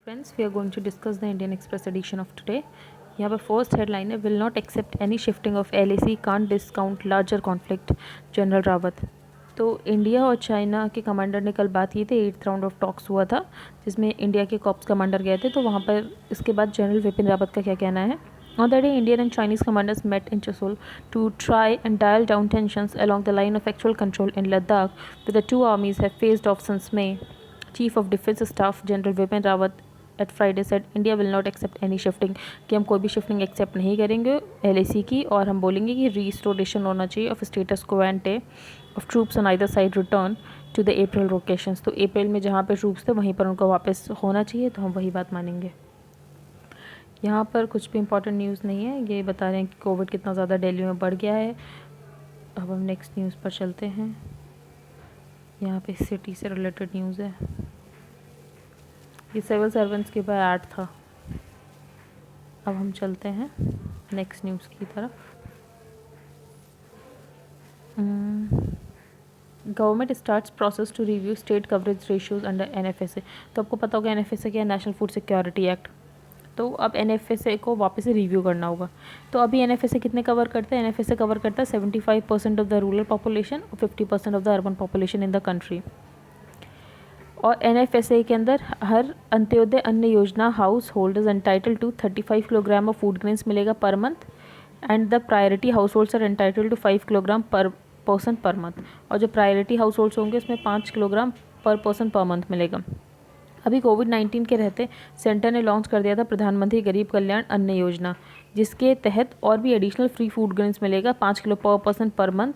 Friends, we are going to discuss the Indian Express edition of today. यहाँ पर first headline है, will not accept any shifting of LAC, can't discount larger conflict, general Rawat. तो India और China के commander ने कल बात की थी, 8th राउंड ऑफ टॉक्स हुआ था जिसमें इंडिया के कॉप्स कमांडर गए थे। तो वहाँ पर इसके बाद जनरल विपिन रावत का क्या कहना है। On the day, Indian and Chinese commanders met in Chushul to try and dial down tensions along the line of actual control in Ladakh, where the two armies have faced off since May. Chief of Defence Staff General Vipin Rawat at Friday said India will not accept any shifting, कि हम कोई भी shifting accept नहीं करेंगे LAC की, और हम बोलेंगे कि रिस्टोरेशन होना चाहिए of status quo ante of troops on either side return to the April locations. तो अप्रैल में जहाँ पे ट्रूप्स थे वहीं पर उनको वापस होना चाहिए, तो हम वही बात मानेंगे। यहाँ पर कुछ भी इंपॉर्टेंट न्यूज़ नहीं है, ये बता रहे हैं कि कोविड कितना ज़्यादा दिल्ली में बढ़ गया है। अब हम नेक्स्ट न्यूज़ पर चलते हैं। यहाँ पे सिटी से रिलेटेड न्यूज़ है, ये सिविल सर्वेंट्स के ऊपर ऐड था। अब हम चलते हैं नेक्स्ट न्यूज़ की तरफ। Government starts process to review state coverage ratios under NFSA। तो आपको पता होगा NFSA क्या है, नेशनल फूड सिक्योरिटी एक्ट। तो अब NFSA को वापस से रिव्यू करना होगा। तो अभी NFSA कितने कवर करता है, NFSA कवर करता है 75% ऑफ द रूरल पॉपुलेशन और 50% of the urban population in the country. और NFSA के अंदर हर Antyodaya Anna Yojana householders entitled to 35 kilogram of food grains मिलेगा per month, and the priority households are entitled to 5 kilogram per person per month. और जो priority house holds होंगे उसमें 5 kilogram per person per month मिलेगा। अभी कोविड-19 के रहते centre ने लॉन्च कर दिया था प्रधानमंत्री गरीब कल्याण अन्न योजना, जिसके तहत और भी एडिशनल फ्री फूड ग्रेन्स मिलेगा 5 किलो पर person per month,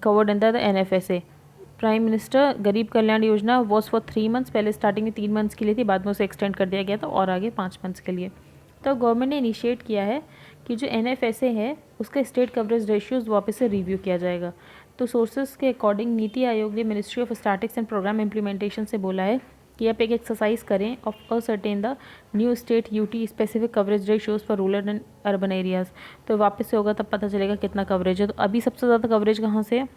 covered under the NFSA। Prime minister गरीब Kalyan Yojana was for 3 months, पहले स्टार्टिंग में 3 मंथ्स के लिए थी, बाद में उसे एक्सटेंड कर दिया गया था और आगे 5 मंथ्स के लिए। तो गवर्नमेंट ने इनिशिएट किया है कि जो NFSA है उसका स्टेट कवरेज रेशियोज वापस से रिव्यू किया जाएगा। तो सोर्सेज के अकॉर्डिंग नीति आयोग ने ministry of statistics and programme implementation से बोला है कि आप एक एक्सरसाइज करें ऑफ ascertain the new state UT specific coverage ratios for rural and urban areas. तो वापस से होगा तब पता चलेगा कितना कवरेज है। तो अभी सबसे ज़्यादा कवरेज कहाँ से है,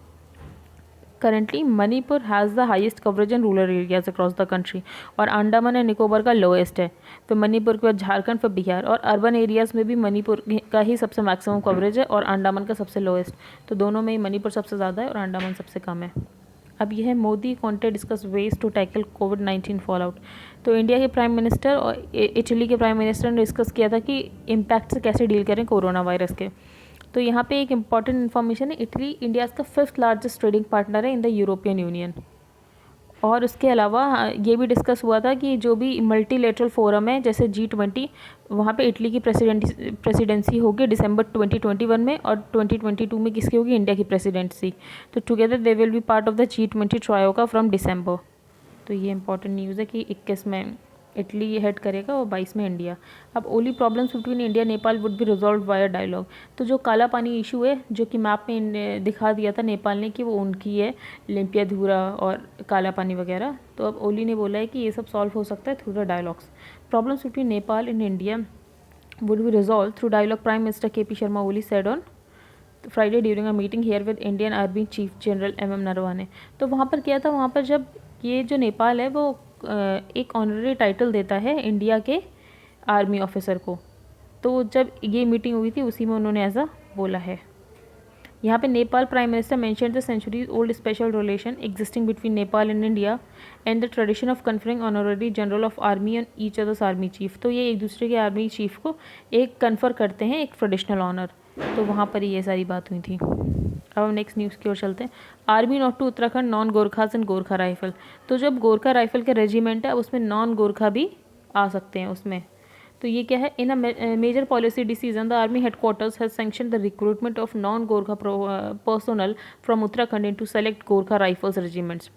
currently Manipur has the highest coverage in rural areas across the country, और अंडमान एंड निकोबार का लोएस्ट है। फिर मणिपुर के बाद झारखंड, फिर बिहार, और अर्बन एरियाज़ में भी मणिपुर का ही सबसे मैक्सिमम कवरेज है और अंडमान का सबसे लोएस्ट। तो दोनों में ही मणिपुर सबसे ज़्यादा है और अंडमान सबसे कम है। अब यह है Modi Conte discuss ways to tackle कोविड-19 फॉल आउट। तो इंडिया के प्राइम मिनिस्टर और इटली के प्राइम मिनिस्टर ने डिस्कस किया था कि इम्पैक्ट से कैसे डील करें कोरोना वायरस के। तो यहाँ पे एक इम्पॉर्टेंट इन्फॉर्मेशन है, इटली इंडिया का 5th लार्जेस्ट ट्रेडिंग पार्टनर है इन द यूरोपियन यूनियन। और उसके अलावा ये भी डिस्कस हुआ था कि जो भी मल्टीलेटरल फोरम है जैसे G20, वहाँ पे इटली की प्रेसिडेंसी होगी दिसंबर 2021 में, और 2022 में किसकी होगी, इंडिया की प्रेसिडेंसी। तो together they will be part of the G20 troika from December. तो ये इंपॉर्टेंट न्यूज़ है कि 21 में इटली हेड करेगा और 22 में इंडिया। अब only problems between India Nepal would be resolve via dialogue. तो जो काला पानी इशू है जो कि मैप में दिखा दिया था नेपाल ने कि वो उनकी है, लिम्पियाधुरा और काला पानी वगैरह, तो अब ओली ने बोला है कि ये सब सॉल्व हो सकता है through the dialogues. Problems between Nepal and India would be resolve through dialogue, prime minister KP Sharma Oli said on Friday during a meeting here with Indian army chief general MM Naravane. तो वहाँ पर क्या था, वहाँ पर जब ये जो नेपाल है वो एक ऑनररी टाइटल देता है इंडिया के आर्मी ऑफिसर को, तो जब ये मीटिंग हुई थी उसी में उन्होंने ऐसा बोला है। यहाँ पे Nepal prime minister mention the centuries old special relation existing between Nepal and India and the tradition of conferring honorary general of army on each others army chief. तो ये एक दूसरे के आर्मी चीफ को एक कन्फर करते हैं एक ट्रेडिशनल ऑनर। तो वहाँ पर ये सारी बात हुई थी। अब हम नेक्स्ट न्यूज़ की ओर चलते हैं। Army not to Uttarakhand non Gorkhas and Gorkha rifle. तो जब गोरखा राइफल के रेजिमेंट है उसमें नॉन गोरखा भी आ सकते हैं उसमें। तो ये क्या है, in a major policy decision the army headquarters has sanction the recruitment of non Gorkha personnel from Uttarakhand into select Gorkha rifles regiments.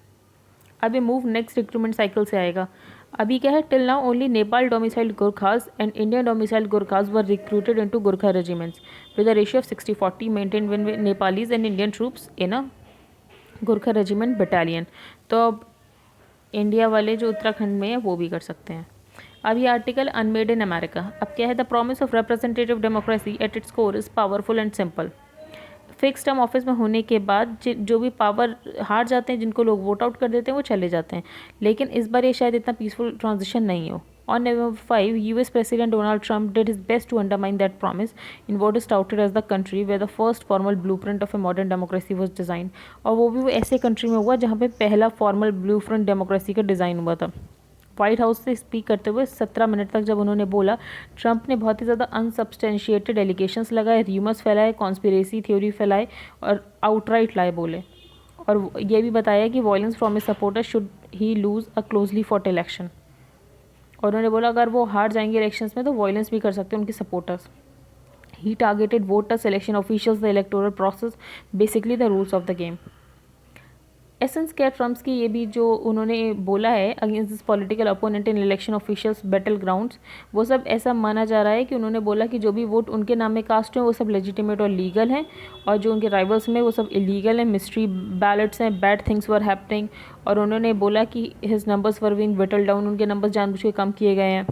अब ये मूव नेक्स्ट रिक्रूटमेंट साइकिल से आएगा। अभी क्या है, till now only Nepal domiciled Gorkhas and Indian domiciled Gorkhas were recruited into Gorkha regiments with a ratio of 60-40 maintained with Nepalese and Indian troops in a Gorkha regiment battalion. तो अब India वाले जो उत्तराखंड में है वो भी कर सकते हैं। अब ये आर्टिकल अनमेड इन अमेरिका। अब क्या है, the promise of representative democracy at its core is powerful and simple. Fix term office में होने के बाद जो भी पावर हार जाते हैं, जिनको लोग वोट आउट कर देते हैं, वो चले जाते हैं। लेकिन इस बार ये शायद इतना पीसफुल ट्रांजिशन नहीं हो। On November 5, US President Donald Trump did his best to undermine that promise in what is touted as the country where the first formal blueprint of a modern democracy was designed. और वो भी वो ऐसे country में हुआ जहाँ पे पहला फॉर्मल ब्लूप्रिंट डेमोक्रेसी का डिज़ाइन हुआ था। व्हाइट हाउस से स्पीक करते हुए 17 मिनट तक जब उन्होंने बोला, ट्रंप ने बहुत ही ज़्यादा अनसब्सटेंशिएटेड एलिगेशंस लगाए, र्यूमर्स फैलाए, कॉन्स्पिरेसी थ्योरी फैलाए और आउटराइट लाए बोले, और ये भी बताया कि violence from his supporters should he lose a closely fought election. और उन्होंने बोला अगर वो हार जाएंगे इलेक्शंस में तो वॉयलेंस भी कर सकते हैं उनके supporters. He targeted voters, election officials, the electoral process, basically the rules of the game. Essence क्या ट्रम्प्स की ये भी जो उन्होंने बोला है against this political opponent in election officials battle grounds, वो सब ऐसा माना जा रहा है कि उन्होंने बोला कि जो भी वोट उनके नाम में कास्ट हैं वो सब लेजिटिमेट और लीगल हैं, और जो उनके राइवल्स में वो सब इलीगल हैं, मिस्ट्री बैलेट्स हैं, बैड थिंग्स वर हैपनिंग। और उन्होंने बोला कि his numbers were being whittled down, उनके नंबर्स जानबूझ के कम किए गए हैं।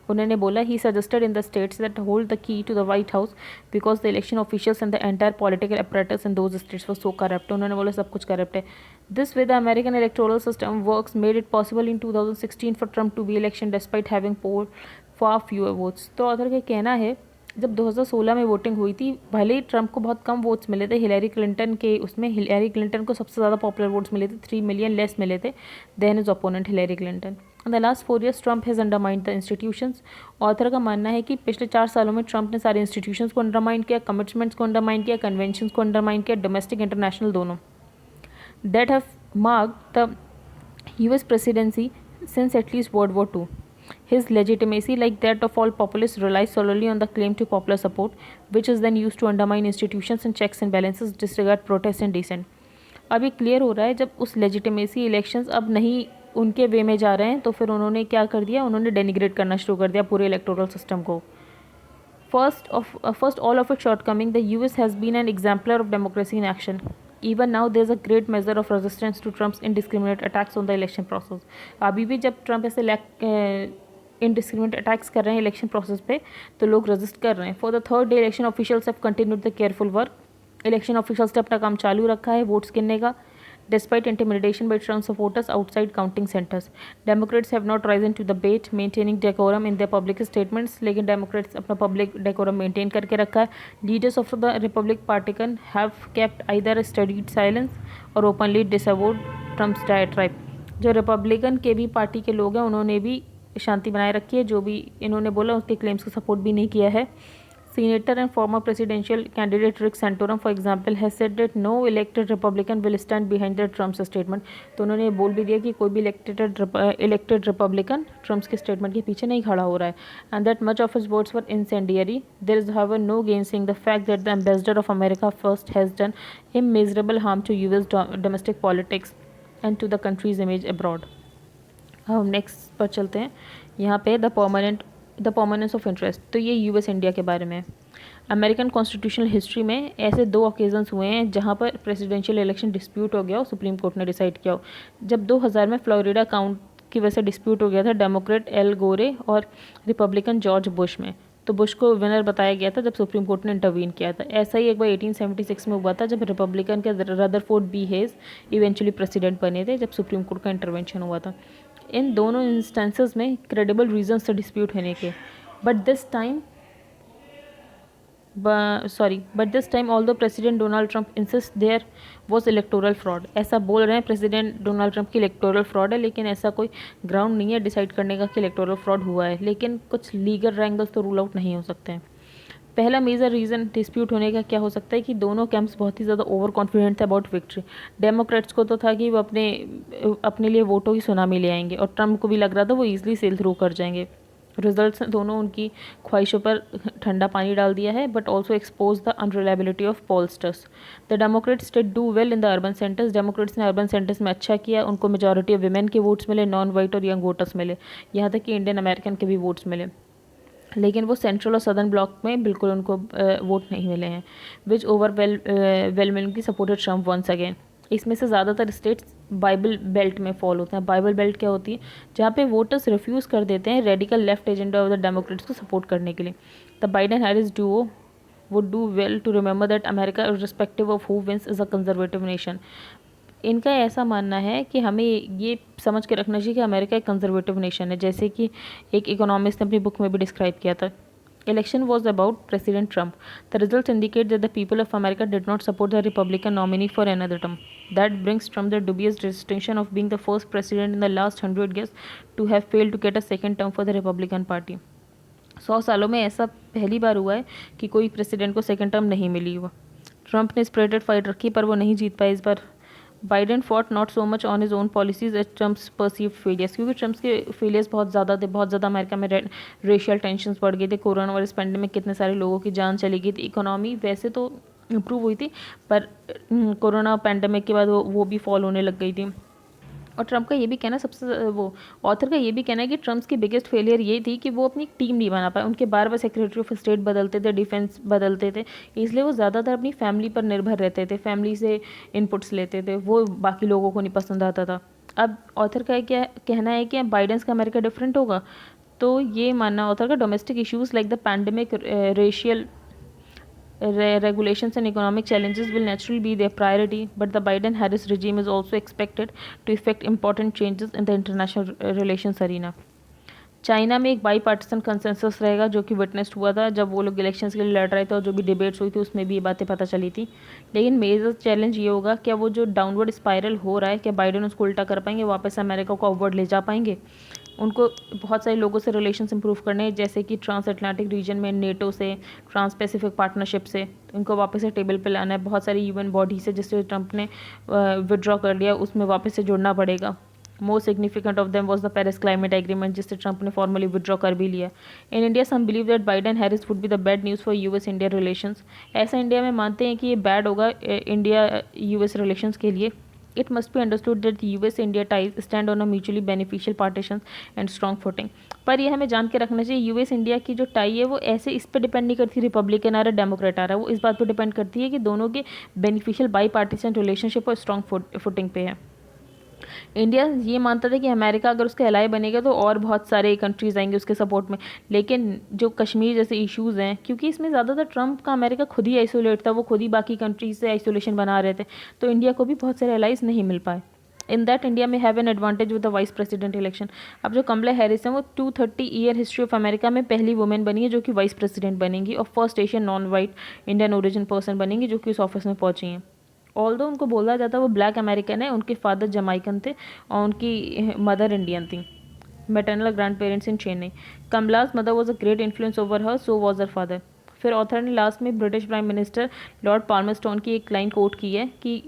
उन्होंने बोला he suggested in the states that hold the key to the White House because the election officials and the entire political apparatus in those states were so corrupt. उन्होंने बोला सब कुछ करप्ट है। This way the American electoral system works made it possible in 2016 for Trump to be election despite having polled far fewer votes. तो author का कहना है जब 2016 में वोटिंग हुई थी, भले ही ट्रंप को बहुत कम वोट्स मिले थे, हिलैरी क्लिंटन के उसमें हिलैरी क्लिंटन को सबसे ज़्यादा पॉपुलर वोट्स मिले थे, 3 मिलियन लेस मिले थे then his opponent Hillary Clinton. In the last 4 years Trump has undermined the institutions. Author का मानना है कि पिछले 4 सालों में ट्रंप ने सारे इंस्टीट्यूशंस को अंडरमाइंड किया, कमिटमेंट्स को अंडरमाइंड किया, कन्वेंशंस को अंडरमाइंड किया, डोमेस्टिक इंटरनेशनल दोनों, that have marked the US presidency since at least World War II. His legitimacy, like that of all populists, relies solely on the claim to popular support, which is then used to undermine institutions and checks and balances, disregard protest and dissent. अब ये clear हो रहा है जब उस legitimacy elections अब नहीं उनके वे में जा रहे हैं तो फिर उन्होंने क्या कर दिया, उन्होंने डेनिग्रेट करना शुरू कर दिया पूरे इलेक्टोरल सिस्टम को। First, all of its shortcoming, the US has been an exemplar of democracy in action. Even now, there is a great measure of resistance to Trump's indiscriminate attacks on the election process. अभी भी जब Trump ऐसे indiscriminate attacks कर रहे हैं election process पे तो लोग रजिस्ट कर रहे हैं। For the third day election officials have continued the careful work. Election officials ने अपना काम चालू रखा है वोट्स गिनने का, despite intimidation by Trump supporters outside counting centers. Democrats have not risen to the bait, maintaining decorum in their public statements. लेकिन Democrats अपना public decorum maintain करके रखा है. Leaders of the Republican have kept either a studied silence or openly disavowed Trump's diatribe. जो Republican के भी party के लोग हैं उन्होंने भी शांति बनाए रखी है, जो भी इन्होंने बोला उसके क्लेम्स को सपोर्ट भी नहीं किया है। Senator and former presidential candidate Rick Santorum, for example, has said that no elected Republican will stand behind the Trump's statement. तो उन्होंने बोल भी दिया कि कोई भी elected Republican Trump's के statement के पीछे नहीं खड़ा हो रहा है, and that much of his words were incendiary. There is, however, no gainsaying the fact that the ambassador of America First has done immeasurable harm to U.S. domestic politics and to the country's image abroad. हम next पर चलते हैं। यहाँ पे the permanence of interest, तो ये US India के बारे में। अमेरिकन कॉन्स्टिट्यूशनल हिस्ट्री में ऐसे 2 ओकेजन्स हुए हैं जहाँ पर प्रेसिडेंशियल इलेक्शन डिस्प्यूट हो गया हो, सुप्रीम कोर्ट ने डिसाइड किया हो। जब 2000 में फ्लोरिडा काउंट की वजह से डिस्प्यूट हो गया था डेमोक्रेट एल गोरे और रिपब्लिकन जॉर्ज बुश में, तो बुश को विनर बताया गया था जब सुप्रीम कोर्ट ने इंटरवीन किया था। ऐसा ही एक बार 1876 में हुआ था जब रिपब्लिकन के Rutherford B Hayes eventually president बने थे जब सुप्रीम कोर्ट का इंटरवेंशन हुआ था। इन दोनों इंस्टेंसेस में क्रेडिबल रीजंस थे डिस्प्यूट होने के, but this time although president Donald Trump insist there was electoral fraud. ऐसा बोल रहे हैं प्रेसिडेंट डोनाल्ड ट्रंप की इलेक्टोरल फ्रॉड है, लेकिन ऐसा कोई ग्राउंड नहीं है डिसाइड करने का कि इलेक्टोरल फ्रॉड हुआ है, लेकिन कुछ लीगल रैंगल्स तो रूल आउट नहीं हो सकते हैं। पहला मेजर रीज़न डिस्प्यूट होने का क्या हो सकता है कि दोनों कैंप्स बहुत ही ज़्यादा ओवर कॉन्फिडेंट थे अबाउट विक्ट्री। डेमोक्रेट्स को तो था कि वो अपने लिए वोटों की सुनामी ले आएंगे, और ट्रंप को भी लग रहा था वो ईजिली सेल थ्रू कर जाएंगे। रिजल्ट्स ने दोनों उनकी ख्वाहिशों पर ठंडा पानी डाल दिया है, but also expose the unreliability of pollsters. The Democrats did do well in the urban centres. Democrats ने अर्बन सेंटर्स में अच्छा किया, उनको मेजॉरिटी ऑफ विमेन के वोट्स मिले, नॉन वाइट और यंग वोटर्स मिले, यहाँ तक कि इंडियन अमेरिकन के भी वोट्स मिले। लेकिन वो सेंट्रल और सदर्न ब्लॉक में बिल्कुल उनको वोट नहीं मिले हैं, विच वेलमिंगली सपोर्टेड ट्रम्प वंस अगेन। इसमें से ज़्यादातर स्टेट्स बाइबल बेल्ट में फॉल होते हैं। बाइबल बेल्ट क्या होती है, जहाँ पे वोटर्स रिफ्यूज़ कर देते हैं radical left agenda of the Democrats को सपोर्ट करने के लिए। The Biden Harris Duo would do well to remember that America, irrespective of who wins, is a conservative nation. इनका ऐसा मानना है कि हमें ये समझ के रखना चाहिए कि अमेरिका एक कंजर्वेटिव नेशन है, जैसे कि एक इकोनॉमिस्ट ने अपनी बुक में भी डिस्क्राइब किया था। Election was about President Trump. The results indicate that the people of America did not support the Republican nominee for another term. That brings Trump the dubious distinction of being the first president in the last 100 years to have failed to get a second term for the Republican Party. 100 सालों में ऐसा पहली बार हुआ है कि कोई president को second term नहीं मिली हुआ। ट्रंप ने स्प्रेडेड फाइट रखी पर वो नहीं जीत पाए इस बार। Biden fought not so much on his own policies as Trump's perceived failures, क्योंकि ट्रम्प्स के फेलियर्स बहुत ज़्यादा थे, बहुत ज़्यादा अमेरिका में रेशियल टेंशन्स बढ़ गए थे, कोरोना वायरस पेंडेमिक कितने सारे लोगों की जान चली गई थी, इकोनॉमी वैसे तो इम्प्रूव हुई थी पर कोरोना पेंडेमिक के बाद वो भी फॉल होने लग गई थी। और ट्रंप का ये भी कहना वो ऑथर का ये भी कहना है कि ट्रम्प्स की बिगेस्ट फेलियर ये थी कि वो अपनी टीम नहीं बना पाए, उनके बार बार सेक्रेटरी ऑफ स्टेट बदलते थे, डिफेंस बदलते थे, इसलिए वो ज़्यादातर अपनी फैमिली पर निर्भर रहते थे, फैमिली से इनपुट्स लेते थे, वो बाकी लोगों को नहीं पसंद आता था। अब ऑथर का क्या कहना है कि बाइडेंस का अमेरिका डिफरेंट होगा, तो ये मानना ऑथर का domestic issues like the pandemic, racial regulations and economic challenges will naturally be their priority, but the Biden-Harris regime is also expected to effect important changes in the international relations arena. China में एक by partition consensus रहेगा जो कि witnessed हुआ था जब वो लोग इलेक्शंस के लिए लड़ रहे थे, और जो भी डिबेट्स हुई थी उसमें भी ये बातें पता चली थी। लेकिन मेजर चैलेंज ये होगा क्या वो जो डाउनवर्ड स्पाइरल हो रहा है, क्या बाइडेन उसको उल्टा कर पाएंगे, वापस अमेरिका को अपवर्ड ले जा पाएंगे। उनको बहुत सारे लोगों से रिलेशंस इंप्रूव करने हैं, जैसे कि ट्रांस अटलांटिक रीजन में नेटो से, ट्रांस पैसिफिक पार्टनरशिप से इनको वापस से टेबल पे लाना है। बहुत सारी यूएन बॉडी से जिससे ट्रंप ने विड्रॉ कर लिया उसमें वापस से जुड़ना पड़ेगा। Most significant of them was the Paris climate agreement जिससे ट्रंप ने फॉर्मली विड्रॉ कर भी लिया। In India some believe that Biden Harris would be the bad news for US India relations. ऐसा इंडिया में मानते हैं कि ये बैड होगा इंडिया यूएस रिलेशंस के लिए। It must be understood that the US-India ties stand on a mutually beneficial partitions and strong footing. पर ये हमें जान के रखना चाहिए यूएस इंडिया की जो टाई है वो ऐसे इस पर डिपेंड नहीं करती रिपब्लिकन आ रहा है डेमोक्रेट आ रहा है, वो इस बात पर डिपेंड करती है कि दोनों के बेनिफिशियल बाई पार्टीशन रिलेशनशिप और स्ट्रॉन्ग फुटिंग पे है। इंडिया ये मानता था कि अमेरिका अगर उसका एलाई बनेगा तो और बहुत सारे कंट्रीज़ आएंगे उसके सपोर्ट में, लेकिन जो कश्मीर जैसे इश्यूज़ हैं, क्योंकि इसमें ज़्यादातर ट्रंप का अमेरिका खुद ही आइसोलेट था, वो खुद ही बाकी कंट्रीज से आइसोलेशन बना रहे थे, तो इंडिया को भी बहुत सारे एलाइज नहीं मिल पाए। इन दैट इंडिया में have an advantage with the vice president election. अब जो कमला हैरिस हैं वो 230 ईयर हिस्ट्री ऑफ अमेरिका में पहली वुमेन बनी है जो कि वाइस प्रेसिडेंट बनेंगी, और first Asian non white Indian origin person बनेंगी जो कि उस ऑफिस में पहुंची हैं। ऑल्दो उनको बोला जाता है वो ब्लैक अमेरिकन है, उनके फादर जमाइकन थे और उनकी मदर इंडियन थी, maternal grand parents in Chennai. Kamla's mother was a great influence over her, so was her father. फिर ऑथर ने लास्ट में ब्रिटिश प्राइम मिनिस्टर लॉर्ड पाल्मरस्टोन की एक लाइन कोट की है कि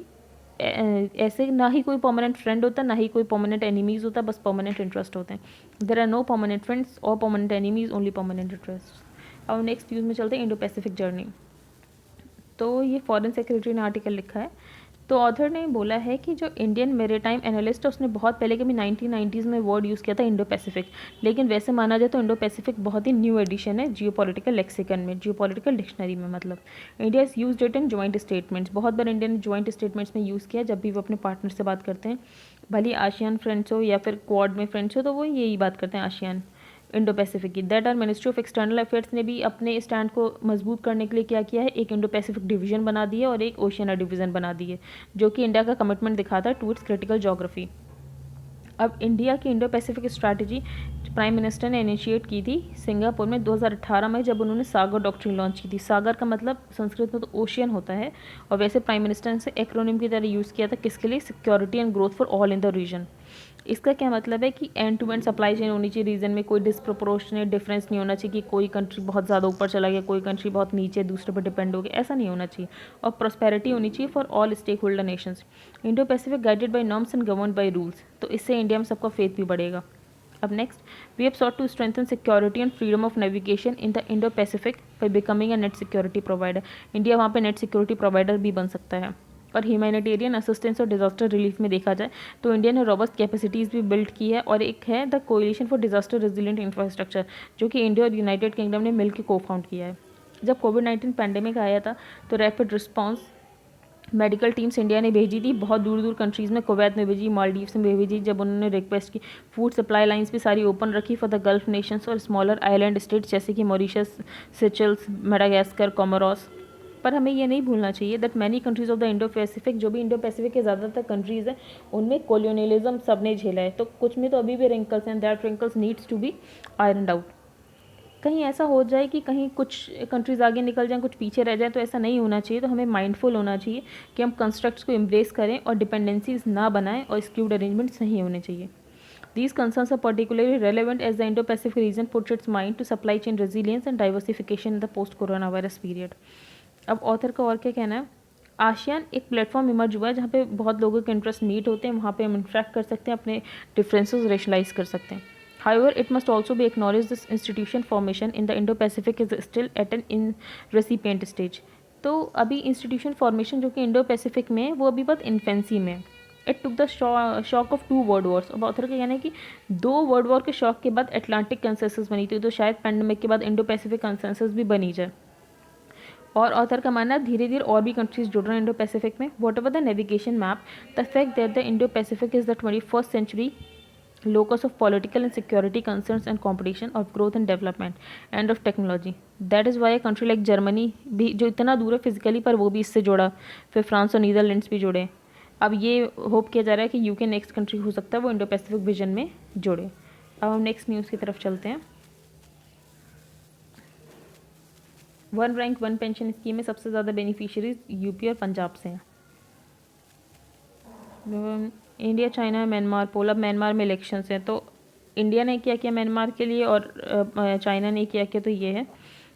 ऐसे ना ही कोई परमानेंट फ्रेंड होता, ना ही कोई परमानेंट एनिमीज़ होता, बस परमानेंट इंटरेस्ट होते हैं। There are no permanent friends और permanent enemies, only permanent interest. अब नेक्स्ट न्यूज़ में चलते हैं इंडो पैसिफिक जर्नी। तो ये फॉरेन सेक्रेटरी ने आर्टिकल लिखा है। तो ऑथर ने बोला है कि जो इंडियन मेरीटाइम एनालिस्ट है उसने बहुत पहले के भी 1990s में वर्ड यूज़ किया था इंडो पैसिफिक, लेकिन वैसे माना जाए तो इंडो पैसिफिक बहुत ही न्यू एडिशन है जियोपॉलिटिकल लेक्सिकन में, जियोपॉलिटिकल डिक्शनरी में। मतलब India is use it in joint statements, बहुत बार इंडिया ने ज्वाइंट स्टेटमेंट्स में यूज़ किया जब भी वो अपने पार्टनर से बात करते हैं, भले आशियान फ्रेंड्स हो या फिर क्वाड में फ्रेंड्स हो, तो वो यही बात करते हैं आशियान इंडो पैसिफिक की। That are ministry of external affairs ने भी अपने स्टैंड को मजबूत करने के लिए क्या किया है, एक इंडो पैसिफिक डिवीजन बना दी है और एक ओशियना डिवीजन बना दी है, जो कि इंडिया का कमिटमेंट दिखाता है टूवर्ड्स क्रिटिकल ज्योग्राफी। अब इंडिया की Indo Pacific strategy prime minister ने इनिशिएट की थी सिंगापुर में 2018 में, जब उन्होंने सागर डॉक्ट्रिन लॉन्च की थी। सागर का मतलब संस्कृत में तो ओशियन होता है, और वैसे प्राइम मिनिस्टर ने इसे एक्रोनिम की तरह यूज़ किया था, किसके लिए, security and growth for all in the region. इसका क्या मतलब है कि end to end supply chain होनी चाहिए रीजन में, कोई डिस्प्रोपोर्शनेट डिफरेंस नहीं होना चाहिए कि कोई कंट्री बहुत ज़्यादा ऊपर चला गया, कोई कंट्री बहुत नीचे दूसरे पर डिपेंड हो गया, ऐसा नहीं होना चाहिए। और प्रॉस्पेरिटी होनी चाहिए for all stakeholder nations. Indo Pacific guided by norms and govern by rules, तो इससे इंडिया में सबका फेथ भी बढ़ेगा। अब next, we have sought to strengthen security and freedom of navigation in the Indo Pacific by becoming a net security provider. India वहाँ पे net security provider भी बन सकता है। और ह्यूमैनिटेरियन असिस्टेंस और डिजास्टर रिलीफ में देखा जाए तो इंडिया ने रॉबस्ट कैपेसिटीज़ भी बिल्ड की है, और एक है the coalition for disaster resilient infrastructure, जो कि इंडिया और यूनाइटेड किंगडम ने मिलकर को फाउंड किया है। जब कोविड-19 पैंडेमिक आया था तो rapid response medical teams India ने भेजी थी, बहुत दूर दूर कंट्रीज़ में, कुवैत में भेजी, मालदीव्स में भेजी, जब उन्होंने रिक्वेस्ट की। फूड सप्लाई लाइंस भी सारी ओपन रखी फॉर द गल्फ नेशंस और स्मॉलर आइलैंड स्टेट्स जैसे कि मॉरिशस, सिचल्स, मेडागास्कर, कोमोरोस। पर हमें ये नहीं भूलना चाहिए that many countries of the Indo Pacific, जो भी इंडो पैसिफिक के ज़्यादातर कंट्रीज़ हैं उनमें कोलोनियलिज्म सब ने झेला है, तो कुछ में तो अभी भी रिंकल्स हैं, that wrinkles needs to be ironed out. कहीं ऐसा हो जाए कि कहीं कुछ कंट्रीज़ आगे निकल जाएं, कुछ पीछे रह जाएं, तो ऐसा नहीं होना चाहिए। तो हमें माइंडफुल होना चाहिए कि हम कंस्ट्रक्ट्स को एम्ब्रेस करें और डिपेंडेंसीज ना बनाएं और स्क्यूड अरेंजमेंट्स नहीं होने चाहिए। These concerns are particularly relevant as the Indo-Pacific region puts its mind to supply chain resilience and diversification in the post-coronavirus period. अब ऑथर का और क्या कहना है, आशियान एक प्लेटफॉर्म इमर्ज हुआ है जहाँ पे बहुत लोगों के इंटरेस्ट मीट होते हैं, वहाँ पे हम इंटरेक्ट कर सकते हैं, अपने डिफरेंसेस रेशनलाइज कर सकते हैं। However, it must also be acknowledged this institution formation in the Indo-Pacific is still at an incipient stage. तो अभी इंस्टीट्यूशन फॉर्मेशन जो कि इंडो पैसिफिक में है वो अभी बहुत इन्फेंसी में है। It took the shock of 2 world Wars. अब ऑथर का कहना है कि 2 वर्ल्ड वॉर के शॉक के बाद अटलांटिक कंसेंसस बनी थी, तो शायद पैंडमिक के बाद इंडो पैसिफिक कंसेंसस भी बनी जाए। और ऑथर का मानना है धीरे धीरे और भी कंट्रीज जुड़ रहे हैं इंडो पैसिफिक में। What ever the navigation map, the fact that the Indo Pacific is the 21st century locus of political and security concerns and competition of growth and development and of technology. That is why a country like Germany भी जो इतना दूर है physically पर वो भी इससे जुड़ा, फिर फ्रांस और नीदरलैंड्स भी जुड़े। अब ये होप किया जा रहा है कि यूके नेक्स्ट कंट्री हो सकता है वो इंडो पैसिफिक विजन में जुड़े। अब हम नेक्स्ट न्यूज़ की तरफ चलते हैं। 1 रैंक 1 पेंशन स्कीम में सबसे ज़्यादा बेनिफिशियरीज यूपी और पंजाब से हैं। इंडिया, चाइना, म्यांमार पोल। अब म्यांमार में इलेक्शंस हैं, तो इंडिया ने क्या किया म्यांमार के लिए और चाइना ने क्या किया, तो ये है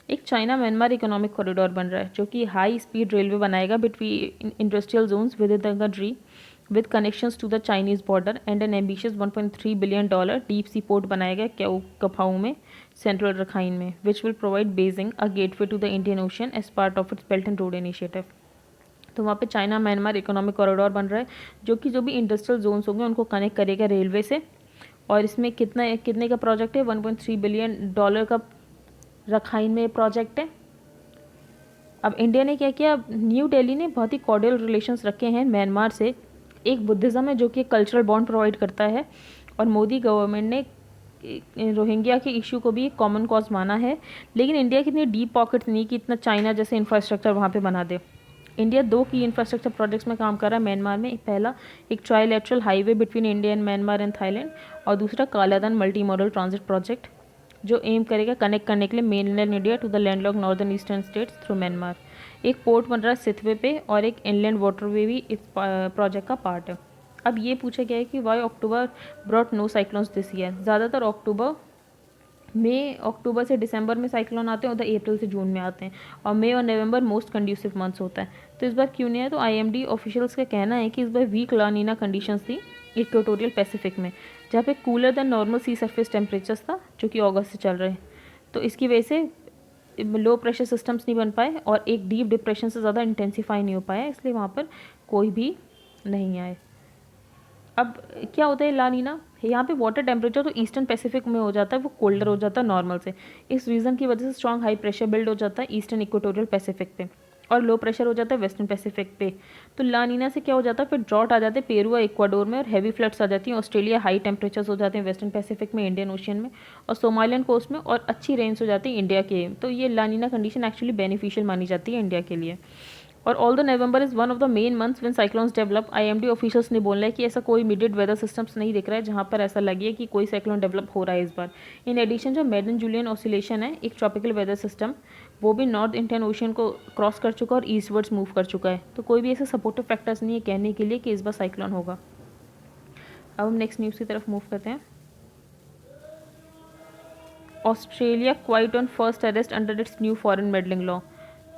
एक चाइना म्यांमार इकोनॉमिक कॉरिडोर बन रहा है जो कि हाई स्पीड रेलवे बनाएगा between industrial zones within the country with connections to the Chinese border and an ambitious $1.3 billion deep sea port बनाएगा कफाऊ में, सेंट्रल रखाइन में, which will provide Beijing a gateway to the Indian Ocean as part of its Belt and Road Initiative. तो वहाँ पे China Myanmar economic corridor बन रहा है जो कि जो भी इंडस्ट्रियल जोन्स होंगे उनको कनेक्ट करेगा रेलवे से। और इसमें कितने का प्रोजेक्ट है, $1.3 बिलियन का रखाइन में प्रोजेक्ट है। अब इंडिया ने क्या किया, न्यू दिल्ली ने बहुत ही कॉर्डियल रिलेशंस रखे हैं म्यांमार से। एक बुद्धिज़्म है जो कि कल्चरल बॉन्ड प्रोवाइड करता है, और मोदी गवर्नमेंट ने रोहिंग्या के इशू को भी एक कॉमन कॉज माना है। लेकिन इंडिया की इतनी डीप पॉकेट्स नहीं कि इतना चाइना जैसे इंफ्रास्ट्रक्चर वहाँ पे बना दे। इंडिया 2 की इंफ्रास्ट्रक्चर प्रोजेक्ट्स में काम कर रहा है म्यांमार में। पहला एक trilateral highway between India and Myanmar and Thailand, और दूसरा Kaladan multi modal transit project जो एम करेगा कनेक्ट करने के लिए mainland India to the landlocked northern eastern states through Myanmar. एक पोर्ट बन रहा है सिथवे पे और एक इनलैंड वाटरवे भी इस प्रोजेक्ट का पार्ट है। अब ये पूछा गया है कि why October brought no cyclones this year. ज़्यादातर अक्टूबर से दिसंबर में साइक्लोन आते हैं, उधर अप्रैल से जून में आते हैं, और मई और नवंबर मोस्ट कंड्यूसिव मंथ्स होता है। तो इस बार क्यों नहीं है, तो आईएमडी ऑफिशियल्स का कहना है कि इस बार वीक लानीना कंडीशंस थी इक्वेटोरियल पैसिफिक में, जहाँ पे कूलर देन नॉर्मल सी सरफेस टेम्परेचर्स था जो कि अगस्त से चल रहे हैं। तो इसकी वजह से लो प्रेशर सिस्टम्स नहीं बन पाए और एक डीप डिप्रेशन से ज़्यादा इंटेंसीफाई नहीं हो पाया, इसलिए वहाँ पर कोई भी नहीं आए। अब क्या होता है ला नीना, यहाँ पे वाटर टेम्परेचर तो ईस्टर्न पैसिफिक में हो जाता है वो कोल्डर हो जाता है नॉर्मल से। इस रीज़न की वजह से स्ट्रॉन्ग हाई प्रेशर बिल्ड हो जाता है ईस्टर्न इक्वेटोरियल पैसिफिक पे, और लो प्रेशर हो जाता है वेस्टर्न पैसिफिक पे। तो ला नीना से क्या हो जाता है, फिर ड्रॉट आ जाते हैं पेरू और इक्वाडोर में, और हैवी फ्लड्स आ जाती हैं ऑस्ट्रेलिया, हाई टेम्परेचर्स हो जाते हैं वेस्टर्न पैसिफिक में, इंडियन ओशियन में और सोमालियन कोस्ट में, और अच्छी रेंज हो जाती है इंडिया के। तो ये ला नीना कंडीशन एक्चुअली बेनिफिशियल मानी जाती है इंडिया के लिए। और all the November is one of the main months when cyclones develop. IMD officials ने बोला है कि ऐसा कोई इमीडिएट वेदर सिस्टम्स नहीं दिख रहा है जहाँ पर ऐसा लगे कि कोई साइक्लोन डेवलप हो रहा है इस बार। इन एडिशन जो मैडन जूलियन ऑसिलेशन है एक ट्रॉपिकल वेदर सिस्टम, वो भी नॉर्थ इंडियन ओशियन को क्रॉस कर चुका और ईस्टवर्ड्स मूव कर चुका है। तो कोई भी ऐसे सपोर्टिव फैक्टर्स नहीं है कहने के लिए कि इस बार साइक्लोन होगा। अब हम नेक्स्ट न्यूज़ की तरफ मूव करते हैं। Australia quite on first arrest under its new foreign meddling law.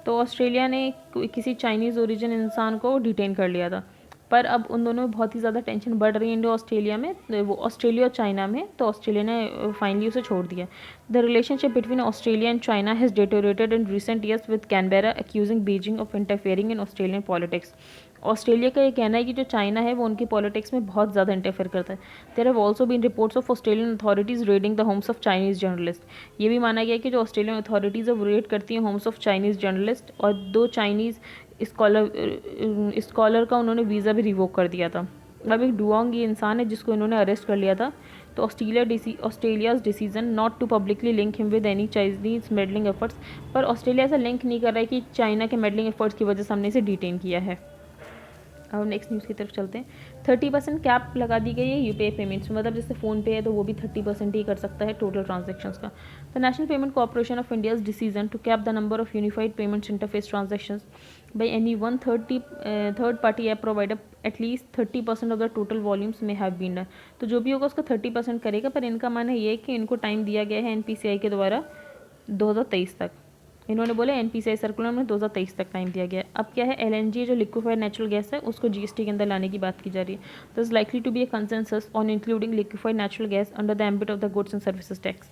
तो ऑस्ट्रेलिया ने किसी चाइनीज़ ओरिजिन इंसान को डिटेन कर लिया था, पर अब उन दोनों में बहुत ही ज़्यादा टेंशन बढ़ रही है इंडो ऑस्ट्रेलिया में, वो ऑस्ट्रेलिया और चाइना में। तो ऑस्ट्रेलिया ने फाइनली उसे छोड़ दिया। The relationship between Australia and China has deteriorated in recent years with Canberra accusing Beijing of interfering in Australian politics. Australia का ये कहना है कि जो चाइना है वो उनकी पॉलिटिक्स में बहुत ज़्यादा इंटरफेयर करता है। There have also been reports of Australian authorities raiding the homes of Chinese journalist. ये भी माना गया कि जो ऑस्ट्रेलियन अथॉरिटीज़ है वो रेड करती हैं होम्स ऑफ चाइनीज़ जर्नलिस्ट, और 2 चाइनीज़ स्कॉलर का उन्होंने वीज़ा भी रिवोक कर दिया था। अब एक डुओंग ये इंसान है जिसको इन्होंने अरेस्ट कर लिया था, तो Australia's decision not to publicly link him with any Chinese meddling efforts, पर ऑस्ट्रेलिया ऐसा लिंक नहीं कर रहा है कि चाइना के मेडलिंग एफर्ट्स की वजह से हमने इसे डिटेन किया है। अब नेक्स्ट न्यूज़ की तरफ चलते हैं। 30% कैप लगा दी गई है यूपीआई पेमेंट्स में, मतलब जैसे फ़ोनपे है तो वो भी 30% ही कर सकता है टोटल ट्रांजेक्शन्स का। The National Payment Corporation of India's decision to cap the number of unified payments interface transactions by any one third party app provider at least 30% of the total volumes में have been done. तो जो भी होगा उसका 30% करेगा, पर इनका मानना ये है कि इनको टाइम दिया गया है एनपीसीआई के द्वारा 2023 तक। इन्होंने बोला एनपीसीआई सर्कुलर में 2023 तक टाइम दिया गया है। अब क्या है, एलएनजी जो लिक्विफाइड नेचुरल गैस है उसको जीएसटी के अंदर लाने की बात की जा रही है। This likely to be a consensus on including liquefied natural gas under the ambit of the goods and services tax.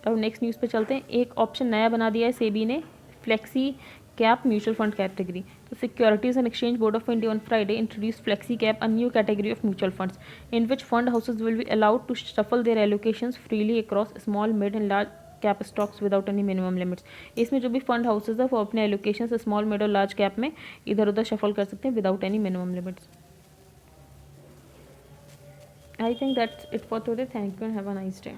अब नेक्स्ट न्यूज़ पे चलते हैं। एक ऑप्शन नया बना दिया है सेबी ने, flexi cap mutual fund category. तो Securities and Exchange Board of India on Friday introduce flexi cap, a new category of mutual funds in which fund houses will be allowed to shuffle their allocations freely across small mid and large cap stocks without any minimum limits. इसमें जो भी fund houses है वो अपने allocation से small mid और large cap में इधर उधर शफल कर सकते हैं without any minimum limits. I think that's it for today. Thank you and have a nice day.